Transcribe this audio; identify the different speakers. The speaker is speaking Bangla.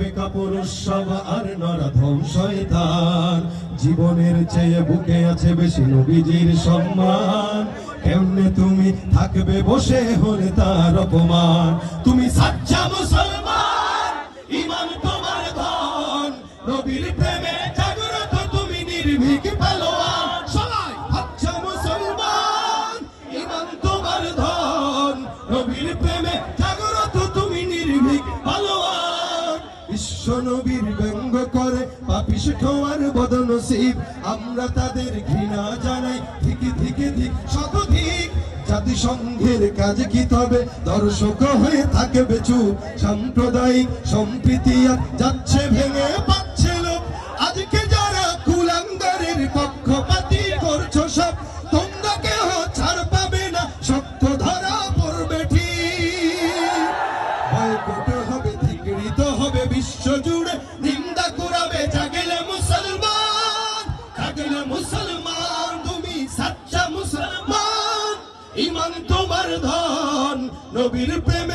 Speaker 1: বেকাপুরুষ সব আর নরাধম শয়তান। জীবনের চেয়ে বুকে আছে বেশি নবীজির সম্মান। কেমনে তুমি থাকবে বসে হলে তার অপমান। তুমি সাচ্চা মুসলমান, ঈমান তোমার ধন, নবীর প্রেমে জাগ্রত তুমি নির্ভীক পালোয়ান। সবাই সাচ্চা মুসলমান, ঈমান তোমার ধন, নবীর প্রেমে জাগ্রত তুমি নির্ভীক পালোয়ান। বিশ্ব নবীর ব্যঙ্গ করে পাপিষ্ঠ আর বদনসিব, আমরা তাদের ঘৃণা জানাই ঠিক ঠিক ঠিক শতধিক। জাতিসংঘের কাজে কি তবে দর্শক হয়ে থাকবে চুপ? সাম্প্রদায়িক সম্প্রীতি আর যাচ্ছে ভেঙে পাচ্ছে লোক। আজকে যারা কুলাঙ্গারের পক্ষপাতী করছো সব, তোমরা কেউ ছাড় পাবে না, শক্ত ধরা পড়বে ঠিক। বয়কট হবে, ধিক্কৃত হবে বিশ্ব জুড়ে, নিন্দা কুড়াবে জাগলে মুসলমান। জাগলে মুসলমান, তুমি সাচ্চা মুসলমান, ঈমান তোমার ধন, নবীর প্রেমে